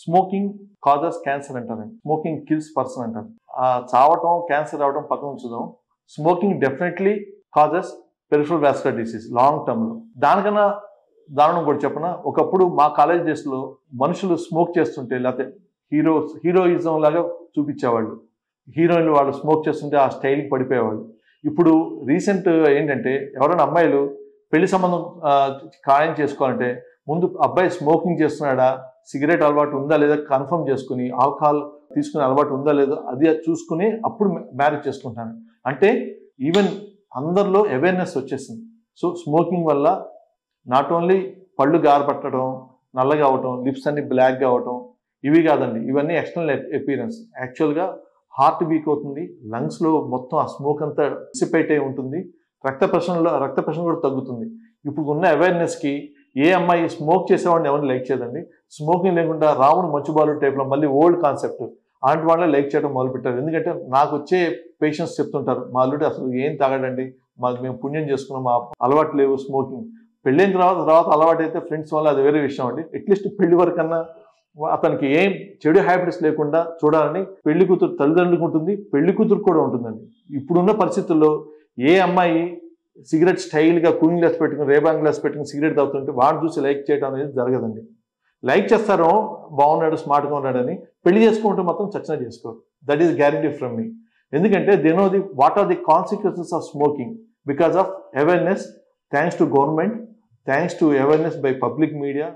Smoking causes cancer అంటారండి. Smoking kills person అంటారు. చావటం cancer రావడం పక్కన ఉంచుదాం. Smoking definitely causes peripheral vascular disease long టర్మ్లో. దానికన్నా దారుణం కూడా చెప్పిన, ఒకప్పుడు మా కాలేజ్ డేస్లో మనుషులు స్మోక్ చేస్తుంటే లేకపోతే హీరోయిజం లాగా చూపించేవాళ్ళు. హీరోయిన్లు వాళ్ళు స్మోక్ చేస్తుంటే ఆ స్టైల్కి పడిపోయేవాళ్ళు. ఇప్పుడు రీసెంట్ ఏంటంటే ఎవరైనా అమ్మాయిలు పెళ్లి సంబంధం ఖాయం చేసుకోవాలంటే ముందు అబ్బాయి స్మోకింగ్ చేస్తున్నాడా, సిగరెట్ అలవాటు ఉందా లేదా కన్ఫర్మ్ చేసుకుని, ఆల్కహాల్ తీసుకునే అలవాటు ఉందా లేదా అది చూసుకుని అప్పుడు మ్యారేజ్ చేసుకుంటాను. అంటే ఈవెన్ అందరిలో అవేర్నెస్ వచ్చేసింది. సో స్మోకింగ్ వల్ల నాట్ ఓన్లీ పళ్ళు గారపట్టడం, నల్లగా అవటం, లిప్స్ అన్ని బ్లాక్గా అవటం ఇవి కాదండి, ఇవన్నీ ఎక్స్టర్నల్ అపీరెన్స్. యాక్చువల్గా హార్ట్ వీక్ అవుతుంది, లంగ్స్లో మొత్తం ఆ స్మోక్ అంతా డిసిపేట్ అయి ఉంటుంది, రక్త ప్రెషర్ కూడా తగ్గుతుంది. ఇప్పుడు ఉన్న అవేర్నెస్కి ఏ అమ్మాయి స్మోక్ చేసేవాడిని ఎవరిని లైక్ చేయదండి. స్మోకింగ్ లేకుండా రాముడు మచ్చుబాలు టైప్లో మళ్ళీ ఓల్డ్ కాన్సెప్ట్ అలాంటి వాళ్ళే లైక్ చేయడం మొదలుపెట్టారు. ఎందుకంటే నాకు వచ్చే పేషెంట్స్ చెప్తుంటారు, మా అల్లుడు అసలు ఏం తాగడండి, మేము పుణ్యం చేసుకున్నాం, మా అలవాటు లేవు స్మోకింగ్. పెళ్ళైన తర్వాత అలవాటు అయితే ఫ్రెండ్స్ వల్ల అది వేరే విషయం అండి. అట్లీస్ట్ పెళ్లి వరకన్నా అతనికి ఏం చెడు హ్యాబిట్స్ లేకుండా చూడాలని పెళ్లి కూతురు తల్లిదండ్రులకు ఉంటుంది, పెళ్లి కూతురు కూడా ఉంటుందండి. ఇప్పుడున్న పరిస్థితుల్లో ఏ అమ్మాయి సిగరెట్ స్టైల్గా కూలింగ్ గ్లాస్ పెట్టుకుని రేబాన్ గ్లాస్ పెట్టుకుని సిగరెట్ తాగుతుంటే వాడిని చూసి లైక్ చేయడం అనేది జరగదండి. లైక్ చేస్తారో బాగున్నాడు స్మార్ట్గా ఉన్నాడని, పెళ్లి చేసుకుంటే మాత్రం చచ్చినా చేసుకోరు. That is guarantee from me. ఎందుకంటే they know what are the consequences of smoking because of awareness, thanks to government, thanks to awareness by public media.